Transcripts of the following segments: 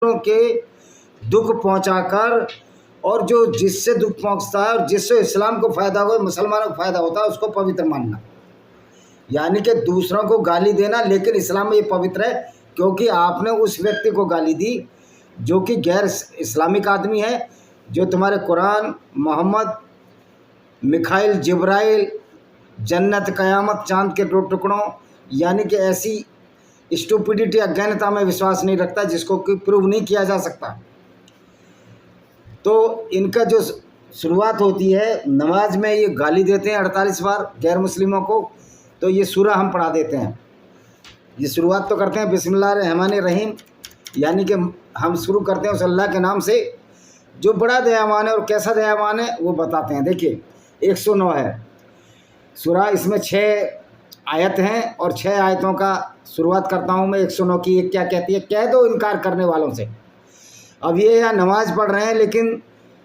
के दुख पहुंचाकर, और जो जिससे दुख पहुंचता है और जिससे इस्लाम को फ़ायदा हो, मुसलमानों को फ़ायदा होता है, उसको पवित्र मानना। यानी कि दूसरों को गाली देना, लेकिन इस्लाम में ये पवित्र है क्योंकि आपने उस व्यक्ति को गाली दी जो कि गैर इस्लामिक आदमी है, जो तुम्हारे कुरान, मोहम्मद, मिखाइल, जिब्राइल, जन्नत, क़यामत, चाँद के 2 टुकड़ों, यानी कि ऐसी स्टूपिडिटी, अज्ञानता में विश्वास नहीं रखता जिसको कि प्रूव नहीं किया जा सकता। तो इनका जो शुरुआत होती है नमाज में, ये गाली देते हैं 48 बार गैर मुस्लिमों को। तो ये सूरा हम पढ़ा देते हैं। ये शुरुआत तो करते हैं बिस्मिल्लाहिर्रहमानिर्रहीम, यानी कि हम शुरू करते हैं उस अल्लाह के नाम से जो बड़ा दयावान है। और कैसा दयावान है वो बताते हैं। देखिए 109 है सूरा, इसमें 6 आयत हैं और 6 आयतों का शुरुआत करता हूँ मैं। 109 की एक क्या कहती है, कह दो इनकार करने वालों से। अब ये यहाँ नमाज पढ़ रहे हैं, लेकिन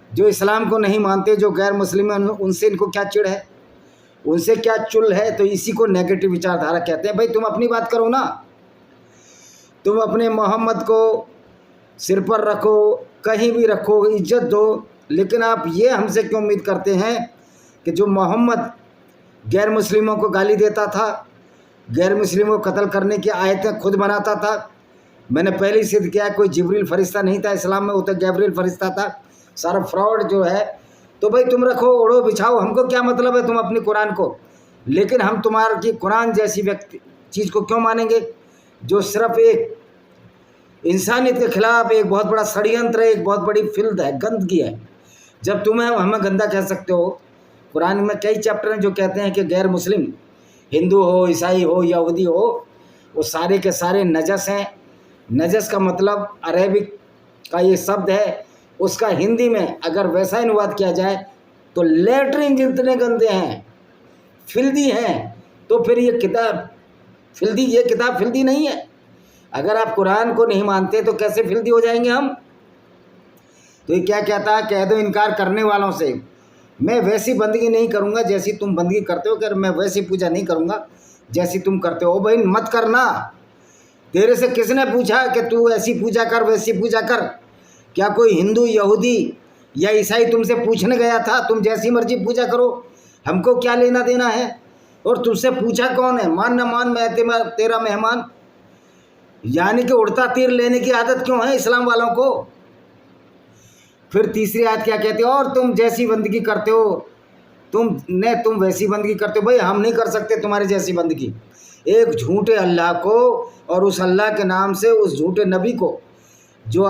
जो इस्लाम को नहीं मानते, जो गैर मुस्लिम हैं, उनसे इनको क्या चिढ़ है, उनसे क्या चुल है। तो इसी को नेगेटिव विचारधारा कहते हैं। भाई तुम अपनी बात करो ना, तुम अपने मोहम्मद को सिर पर रखो, कहीं भी रखो, इज्जत दो, लेकिन आप ये हमसे क्यों उम्मीद करते हैं कि जो मोहम्मद गैर मुस्लिमों को गाली देता था, गैर मुस्लिमों को कत्ल करने की आयतें खुद बनाता था। मैंने पहले ही सिद्ध किया, कोई जिब्रील फरिश्ता नहीं था इस्लाम में, वो तो गैब्रियल फरिश्ता था। सारा फ्रॉड जो है। तो भाई तुम रखो, ओढ़ो, बिछाओ, हमको क्या मतलब है तुम अपनी कुरान को, लेकिन हम तुम्हारी कुरान जैसी व्यक्ति चीज़ को क्यों मानेंगे जो सिर्फ एक इंसानियत के खिलाफ एक बहुत बड़ा षड्यंत्र है, एक बहुत बड़ी फिल्द है, गंदगी है। जब तुम्हें हमें गंदा कह सकते हो, कुरान में कई चैप्टर हैं जो कहते हैं कि गैर मुस्लिम, हिंदू हो, ईसाई हो, यहूदी हो, वो सारे के सारे नजस हैं। नजस का मतलब अरेबिक का ये शब्द है, उसका हिंदी में अगर वैसा अनुवाद किया जाए तो लेटरिन जितने गंदे हैं, फिल्दी हैं, तो फिर ये किताब फिल्दी, ये किताब फिल्दी नहीं है। अगर आप कुरान को नहीं मानते तो कैसे फिल्दी हो जाएंगे हम। तो ये क्या कहता है, कह दो इनकार करने वालों से, मैं वैसी बंदगी नहीं करूँगा जैसी तुम बंदगी करते हो, कि मैं वैसी पूजा नहीं करूँगा जैसी तुम करते हो। भाई मत करना। तेरे से किसने पूछा कि तू ऐसी पूजा कर, वैसी पूजा कर? क्या कोई हिंदू, यहूदी या ईसाई तुमसे पूछने गया था तुम जैसी मर्जी पूजा करो, हमको क्या लेना देना है? और तुझसे पूछा कौन है? मान न मान, मैं तेरा मेहमान। यानी कि उड़ता तीर लेने की आदत क्यों है इस्लाम वालों को? फिर तीसरी आयत क्या कहते हो, और तुम जैसी बंदगी करते हो, तुम वैसी बंदगी करते हो। भाई हम नहीं कर सकते तुम्हारी जैसी बंदगी। एक झूठे अल्लाह को और उस अल्लाह के नाम से उस झूठे नबी को जो